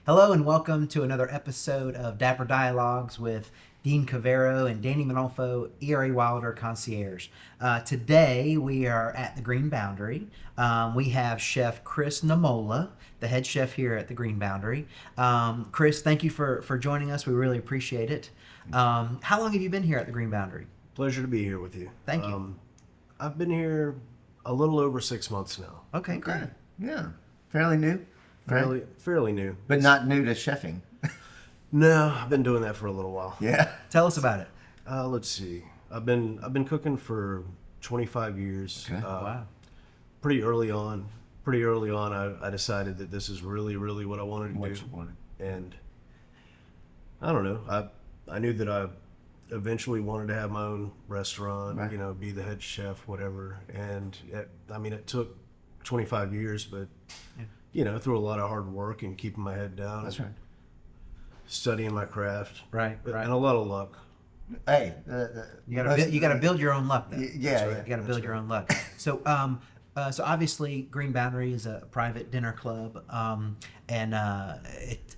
Hello and welcome to another episode of Dapper Dialogues with Dean Cavero and Danny Manolfo, ERA Wilder Concierge. Today we are at the Green Boundary. We have Chef Chris Namola, the head chef here at the Green Boundary. Chris, thank you for joining us. We really appreciate it. How long have you been here at the Green Boundary? Pleasure to be here with you. Thank you. I've been here a little over 6 months now. Okay, great. Yeah. Fairly new. Right? Fairly new. But not new to chefing. No, I've been doing that for a little while. Yeah. Tell us about it. Let's see. I've been cooking for 25 years. Okay. Wow. Pretty early on, I decided that this is really, really what I wanted to What do. you wanted. And I don't know. I knew that I eventually wanted to have my own restaurant. Right. You know, be the head chef, whatever. And it took 25 years, but Yeah. you know, through a lot of hard work and keeping my head down. That's right. Studying my craft. Right. And a lot of luck. Hey. You gotta build your own luck. Then. Yeah. You got to build your own luck. So, so obviously, Green Boundary is a private dinner club, and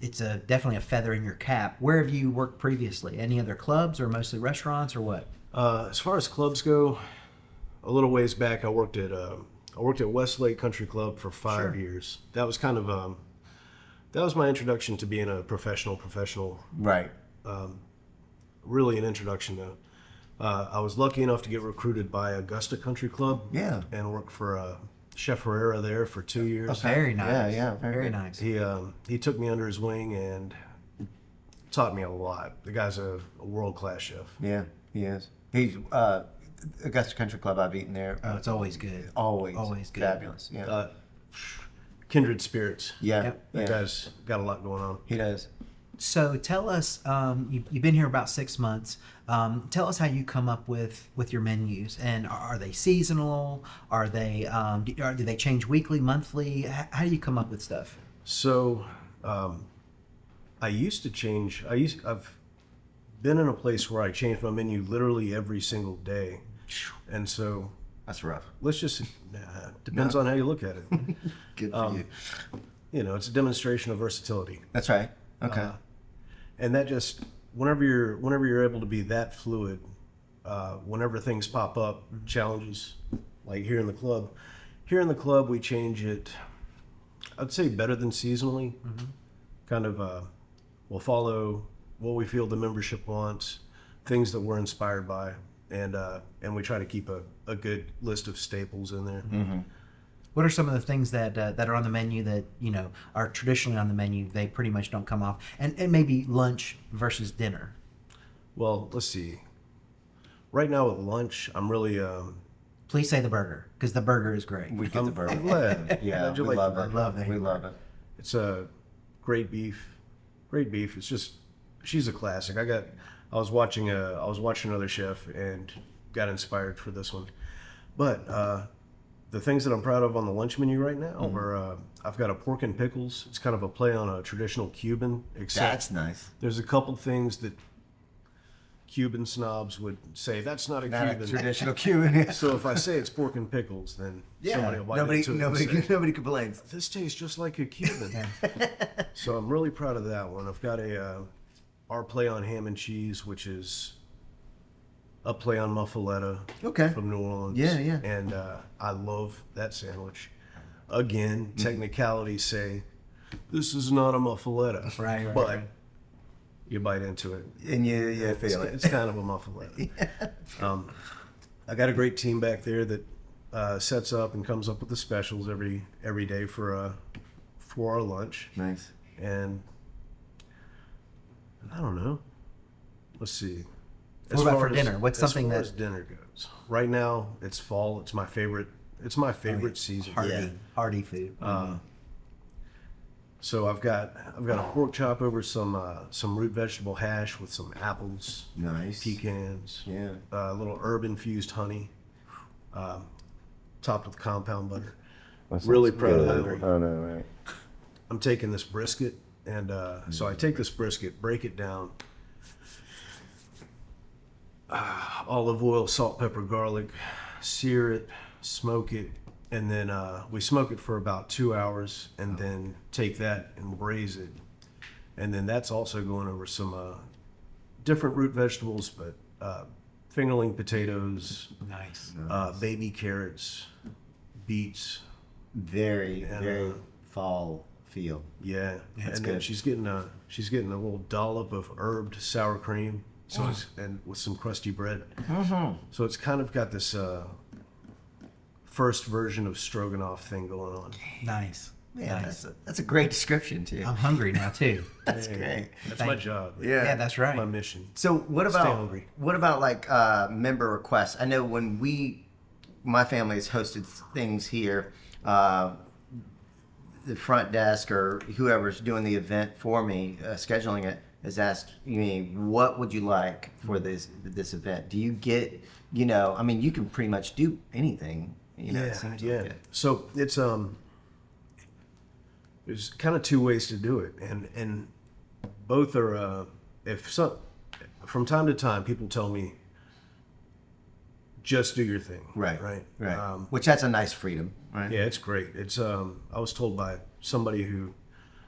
it's definitely a feather in your cap. Where have you worked previously? Any other clubs, or mostly restaurants, or what? As far as clubs go, a little ways back, I worked at Westlake Country Club for 5 Sure. years. That was kind of that was my introduction to being a professional. Right. Really an introduction though. I was lucky enough to get recruited by Augusta Country Club. Yeah. And worked for Chef Herrera there for 2 years. Okay. Very nice. Yeah. Very good. nice. He took me under his wing and taught me a lot. The guy's a world-class chef. Yeah, he is. He's Augusta Country Club. I've eaten there. Oh, it's always good. Always good. fabulous. Yeah. Kindred spirits. Yeah. Yep. That Yeah. guy's got a lot going on. He does. So tell us, you've been here about 6 months. Tell us how you come up with your menus, and are they seasonal? Are they do they change weekly, monthly? How do you come up with stuff? So, I used to change. I've been in a place where I change my menu literally every single day, and so That's rough. let's just depends on how you look at it. Good for you. You know, it's a demonstration of versatility. That's right. Okay. And that just whenever you're able to be that fluid, whenever things pop up, challenges like here in the club we change it, I'd say better than seasonally. Kind of we'll follow what we feel the membership wants, things that we're inspired by, and we try to keep a good list of staples in there. What are some of the things that are on the menu that are traditionally on the menu? They pretty much don't come off, and maybe lunch versus dinner. Well, let's see. Right now with lunch, I'm really Please say the burger, because the burger is great. We get the burger. I'm glad. Yeah, Glad you we like love the it. burger. Love it. We love it. It's a great beef. It's just she's a classic. I was watching another chef and got inspired for this one. But the things that I'm proud of on the lunch menu right now are I've got a pork and pickles. It's kind of a play on a traditional Cuban, except That's nice. there's a couple things that Cuban snobs would say that's not a Not Cuban. a traditional Cuban. So if I say it's pork and pickles, then somebody will bite into it and say, Nobody complains. this tastes just like a Cuban. So I'm really proud of that one. I've got our play on ham and cheese, which is a play on muffaletta Okay. from New Orleans. Yeah. And I love that sandwich. Again, technicalities say this is not a muffaletta. Right, But right. you bite into it. And you feel it. It's kind of a muffaletta. I got a great team back there that sets up and comes up with the specials every day for our lunch. Nice. And I don't know. Let's see. What about for dinner? What's something as far that- as dinner goes? Right now, it's fall. It's my favorite. It's my favorite season. Hearty food. So I've got a pork chop over some root vegetable hash with some apples, Nice. pecans, Yeah. a little herb infused honey, topped with compound butter. Really proud of that one. Oh no, right. I'm taking this brisket, and so I take this brisket, break it down, olive oil, salt, pepper, garlic, sear it, smoke it, and then we smoke it for about 2 hours, and then take that and braise it. And then that's also going over some different root vegetables, but fingerling potatoes, Nice. baby carrots, beets. Very, And, very fall feel. Yeah, That's and then good. she's getting a little dollop of herbed sour cream, so and with some crusty bread. So it's kind of got this first version of stroganoff thing going on. Nice. Man, Nice. that's a great description too. I'm hungry now too. That's Hey, great. That's Thank my you. job. Yeah, that's right. My mission. So what Stay about hungry. like member requests? I know when my family has hosted things here, the front desk or whoever's doing the event for me, scheduling it, has asked me, what would you like for this event? Do you get, I mean, you can pretty much do anything. It seems like it. So it's there's kind of two ways to do it, and both are from time to time people tell me just do your thing. Right. Right. Which that's a nice freedom, right? Yeah, it's great. It's I was told by somebody who,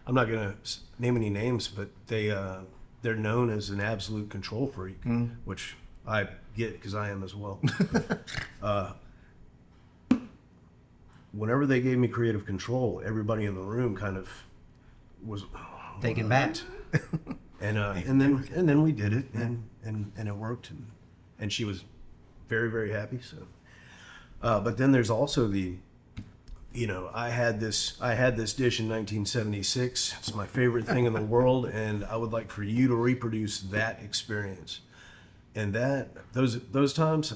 I'm not gonna name any names, but they're known as an absolute control freak, which I get because I am as well. Whenever they gave me creative control, everybody in the room kind of was Taken back. and then we did it, and it worked, and she was very, very happy. So, but then there's also I had this dish in 1976. It's my favorite thing in the world, and I would like for you to reproduce that experience. And those times,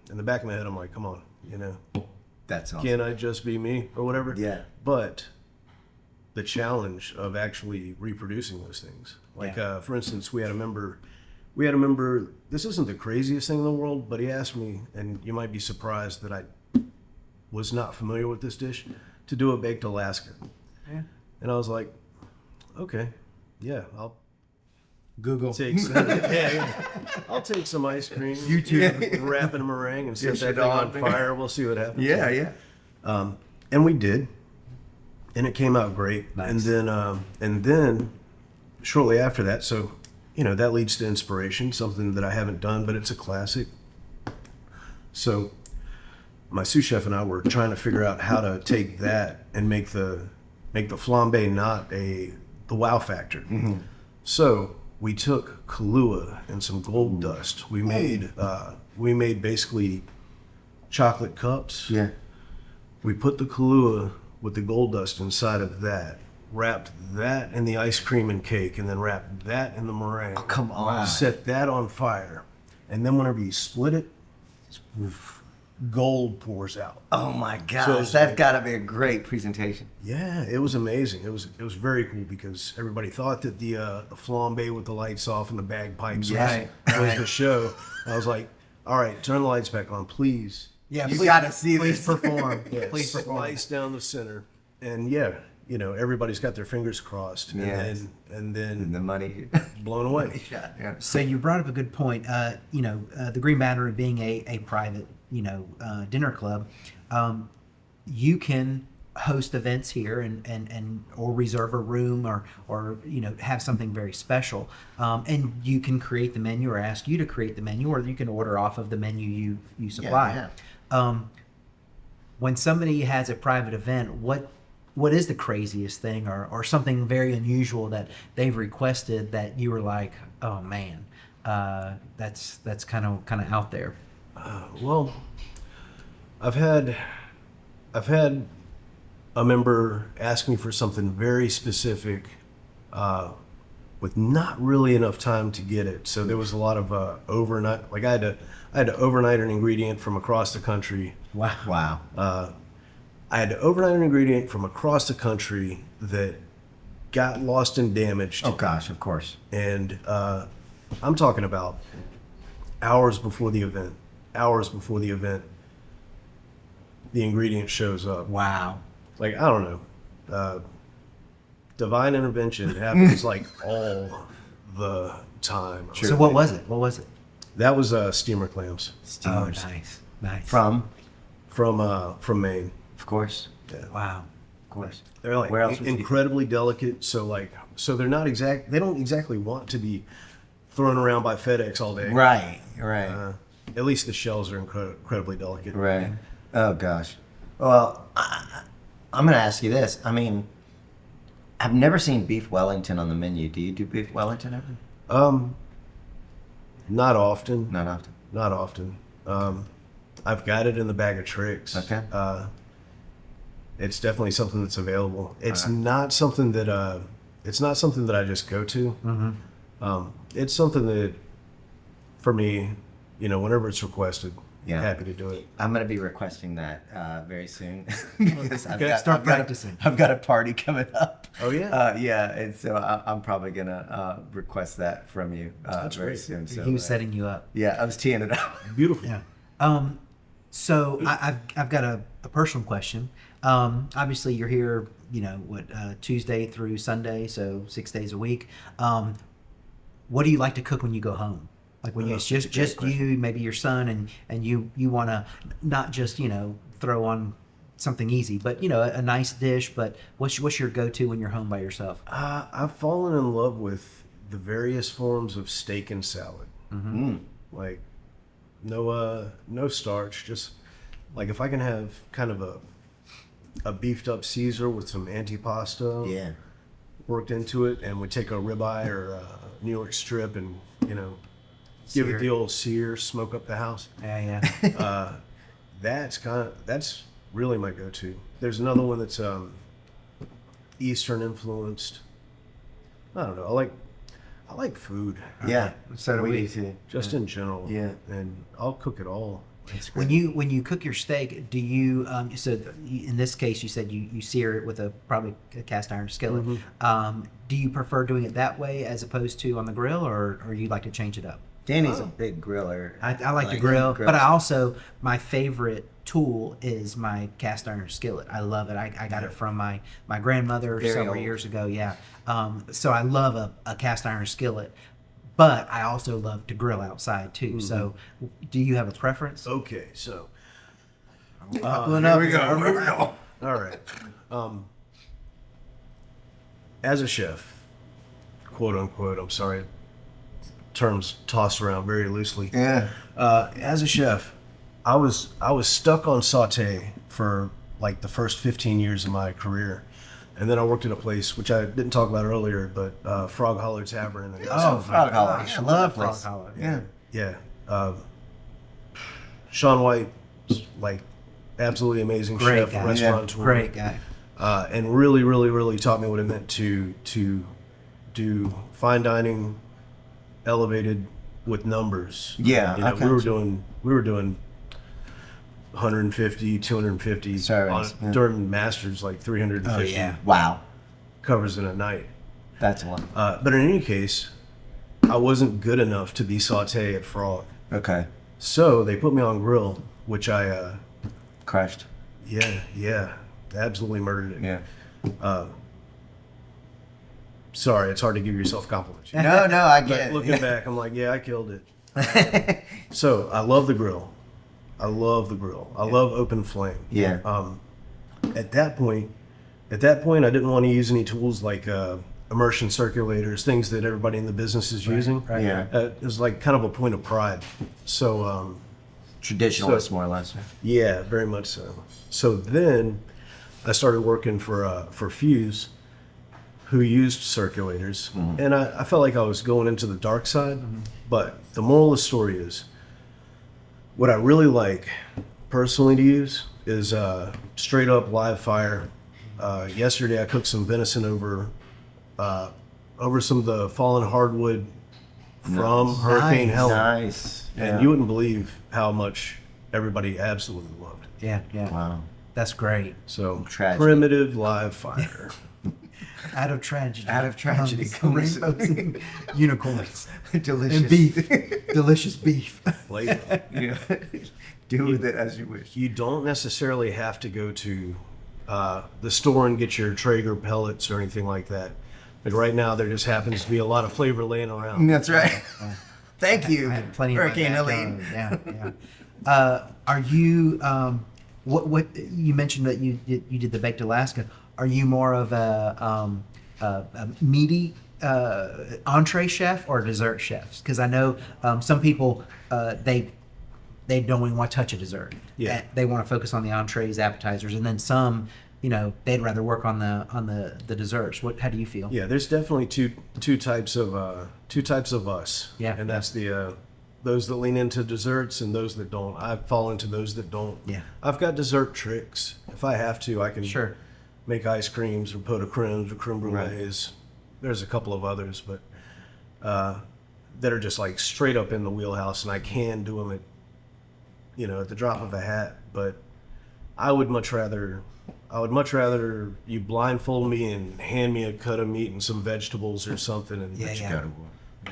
in the back of my head, I'm like, come on, That's awesome. can I just be me or whatever? Yeah. But the challenge of actually reproducing those things, like Yeah. for instance, we had a member. This isn't the craziest thing in the world, but he asked me, and you might be surprised that I was not familiar with this dish, to do a baked Alaska. Yeah. And I was like, okay, yeah, I'll Google. take some, I'll take some ice cream, wrap in a meringue, and set Dish that it thing on on. fire. We'll see what happens. Yeah. And we did, and it came out great. Nice. And then shortly after that, so that leads to inspiration, something that I haven't done, but it's a classic. So my sous chef and I were trying to figure out how to take that and make the flambe not the wow factor. So we took Kahlua and some gold dust. We made basically chocolate cups. Yeah. We put the Kahlua with the gold dust inside of that, wrapped that in the ice cream and cake, and then wrapped that in the meringue. Come on. Set that on fire, and then whenever you split it, gold pours out. Oh my gosh, So it's that's like- got to be a great presentation. Yeah, it was amazing. It was very cool because everybody thought that the flambe with the lights off and the bagpipes Right, was the show. I was like, all right, turn the lights back on, please. Yeah, You got to see please this. perform. Yeah, Please perform. slice down the center, and everybody's got their fingers crossed, Yes. and And then the money. blown away. Yeah. So you brought up a good point. The Green Boundary being a private, dinner club, you can host events here and or reserve a room or have something very special, and you can create the menu or ask you to create the menu, or you can order off of the menu you supply. Yeah. When somebody has a private event, what is the craziest thing or something very unusual that they've requested that you were like, oh man, that's kind of out there? Well, I've had a member ask me for something very specific, with not really enough time to get it. So there was a lot of overnight. Like I had to overnight an ingredient from across the country. Wow. I had to overnight an ingredient from across the country that got lost and damaged. Oh gosh, of course. And I'm talking about hours before the event. The ingredient shows up. Wow. Like, I don't know. Divine intervention happens like all the time. So what was it? That was steamer clams Steamers. Oh, nice. From, from Maine. of course. Yeah. Wow. course. They're like Where else would you- incredibly delicate. So they're not exact. They don't exactly want to be thrown around by FedEx all day. Right. At least the shells are incredibly delicate. Right. Oh gosh. Well, I'm going to ask you this. I mean, I've never seen beef Wellington on the menu. Do you do beef Wellington ever? Not often. Not often. Not often. I've got it in the bag of tricks. Okay. It's definitely something that's available. It's not something that I just go to. Mm-hmm. It's something that, for me, whenever it's requested, Yeah. happy to do it. I'm going to be requesting that very soon because Start practicing. I've got a party coming up. Oh yeah. Yeah, and so I'm probably going to request that from you That's very great. soon. So He was setting you up. yeah, I was teeing it up. Beautiful. Yeah. So I've got a personal question. Obviously, you're here, Tuesday through Sunday, so 6 days a week. What do you like to cook when you go home? Like when it's just you, maybe your son, and you want to not just throw on something easy, but a nice dish. But what's your go-to when you're home by yourself? I've fallen in love with the various forms of steak and salad. Mm. Like no starch, just like if I can have kind of a beefed up Caesar with some antipasto Yeah. worked into it, and we take a ribeye or a New York strip and give Sear. it the old sear, smoke up the house. Yeah. That's really my go-to. There's another one that's Eastern influenced. I don't know. I like food. Yeah. So do we. too. Just in general. Yeah. And I'll cook it all. When you cook your steak, do you in this case you said you sear it with probably a cast iron skillet. Mm-hmm. Do you prefer doing it that way as opposed to on the grill, or you like to change it up? Danny's a big griller. I like to grill, but I also, my favorite tool is my cast iron skillet. I love it. I got it from my grandmother Very several old. years ago. Yeah. So I love a cast iron skillet, but I also love to grill outside too. So do you have a preference? Okay, so Buckling up. Here we go. all right. As a chef, quote unquote, I'm sorry, terms tossed around very loosely. Yeah. As a chef, I was stuck on saute for like the first 15 years of my career, and then I worked at a place which I didn't talk about earlier, but Frog Holler Tavern. And Oh, Frog Holler. I love that place. Frog Holler. Yeah. yeah, Sean White, like absolutely amazing Great chef, guy. restaurateur, Great guy. and really, really, really taught me what it meant to do fine dining, elevated with numbers. Yeah, okay. we were doing 150, 250 Service, yeah. during masters, like 350 Oh yeah. Wow. covers in a night. That's a lot. But in any case, I wasn't good enough to be saute at Frog, Okay. so they put me on grill, which I Crushed. absolutely murdered it. Yeah. Sorry, it's hard to give yourself compliments. No, I But get it. looking back, I'm like, yeah, I killed it. So I love the grill. I love open flame. Yeah. At that point, I didn't want to use any tools like immersion circulators, things that everybody in the business is using. right. Yeah. It was like kind of a point of pride. So Traditionalist, more or less. yeah, very much so. So then I started working for Fuse, who used circulators, and I felt like I was going into the dark side. But the moral of the story is, what I really like personally to use is straight up live fire. Yesterday I cooked some venison over some of the fallen hardwood from Hurricane Nice. Helen, Nice. and you wouldn't believe how much everybody absolutely loved it. Yeah. Wow. That's great. So Tragedy. primitive live fire. Out of tragedy. Out of tragedy comes comes- rainbows and unicorns Delicious. and beef. Delicious beef. Flavor. Yeah. Do with it as you wish. You don't necessarily have to go to the store and get your Traeger pellets or anything like that. Like right now, there just happens to be a lot of flavor laying around. That's right. Thank you, I had plenty of Hurricane my Helene. backyard. Yeah. Are you? What you mentioned that you did the baked Alaska. Are you more of a meaty entree chef or dessert chefs? Because I know some people they don't even want to touch a dessert. Yeah. They want to focus on the entrees, appetizers, and then some, they'd rather work on the desserts. How do you feel? Yeah, there's definitely two types of us. Yeah. And that's the those that lean into desserts and those that don't. I fall into those that don't. Yeah. I've got dessert tricks. If I have to, I can Sure. make ice creams or pot au crèmes or creme brulees. Right. There's a couple of others, but that are just like straight up in the wheelhouse, and I can do them at the drop of a hat. But I would much rather you blindfold me and hand me a cut of meat and some vegetables or something, and Yeah.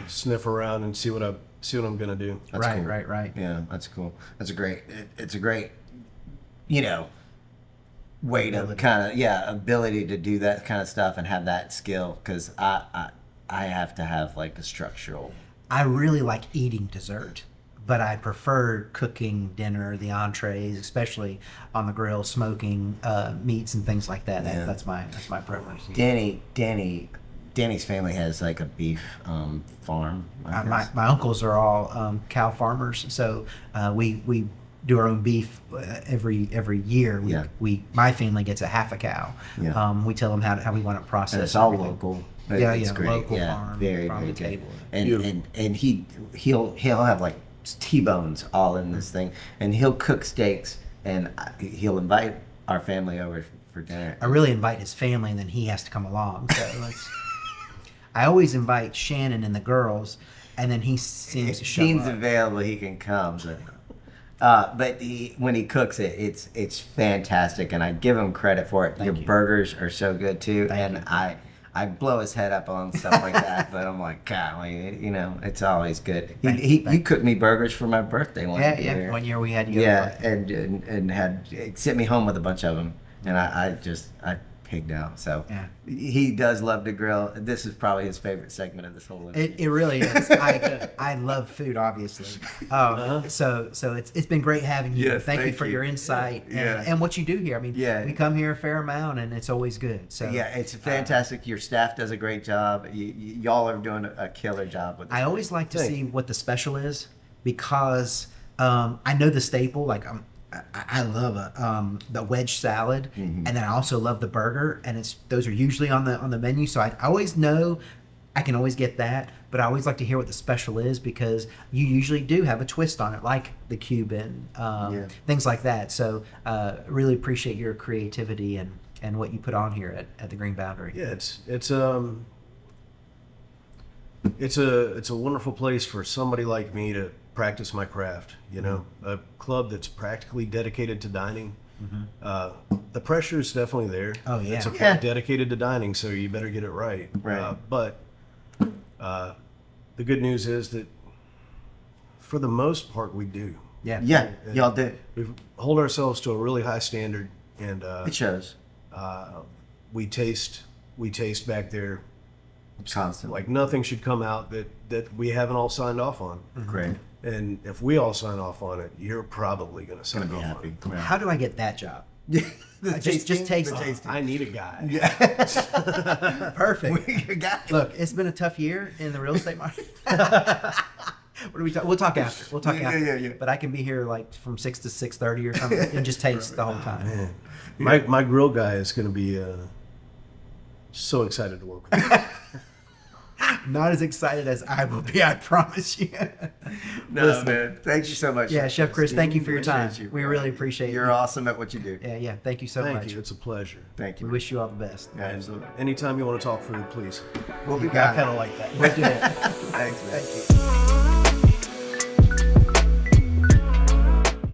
sniff around and see what I'm gonna do. That's Right, cool. right. Yeah, that's cool. That's a great. It's a great, way to ability to do that kind of stuff and have that skill. Because I have to have like a structural. I really like eating dessert, but I prefer cooking dinner, the entrees, especially on the grill, smoking meats and things like that. Yeah. That's my preference. Danny's family has like a beef farm. I guess. My uncles are all cow farmers, so we do our own beef every year. Yeah. My family gets a half a cow. Yeah. We tell them how we want it processed. And it's all everything. local. Yeah, It's yeah, great. local Yeah, farm, very, farm very to good. table. And he'll have like T-bones all in this thing, and he'll cook steaks, and he'll invite our family over for dinner. I really invite his family, and then he has to come along. So I always invite Shannon and the girls, and then he seems to If show Dean's up. available, he can come. But when he cooks it, it's fantastic, and I give him credit for it. Your you. burgers are so good too, Thank and you. I blow his head up on stuff like that. But I'm like, God, it's always good. You cooked me burgers for my birthday one year. Yeah. 1 year we had you. Yeah, and had sent me home with a bunch of them, and I pigged out. So Yeah. he does love to grill. This is probably his favorite segment of this whole interview. It really is. I love food, obviously. So it's been great having you. Yes, thank you thank for you. your insight Yeah. and what you do here. I mean, Yeah. we come here a fair amount, and it's always good. So Yeah, it's fantastic. Your staff does a great job. Y'all are doing a killer job with this. I always like to Thank see what the special is because I know the staple. Like I love the wedge salad, and then I also love the burger, and those are usually on the menu. So I always know I can always get that, but I always like to hear what the special is because you usually do have a twist on it, like the Cuban, things like that. So really appreciate your creativity and what you put on here at the Green Boundary. Yeah, it's a wonderful place for somebody like me to practice my craft. A club that's practically dedicated to dining. The pressure is definitely there. Oh, yeah. It's a Yeah. club dedicated to dining, so you better get it right. Right. But the good news is that for the most part we do. Yeah. Yeah, y'all do. We hold ourselves to a really high standard, and It shows we taste back there constantly. like nothing should come out that we haven't all signed off on. Great. And if we all sign off on it, you're probably going to sign Gonna be off happy. on it. How do I get that job? Just taste the it. tasting. I need a guy. Perfect. You got it. Look, it's been a tough year in the real estate market. What do we talk? We'll talk after. We'll talk after. Yeah. But I can be here like from 6 to 6:30 or something and just taste the whole time. Man, my grill guy is going to be so excited to work with. Not as excited as I will be, I promise you. No, Listen. man. Thank you so much. Yeah, Chef Chris, thank you for your time. Appreciate you, We bro. really appreciate You're you. awesome at what you do. Yeah, thank you so Thank much. you. It's a pleasure. Thank We you. wish you all the best. Absolutely. Anytime you want to talk food, please. We'll be I back. kind of like that. We'll do it. Thanks, man. Thank you.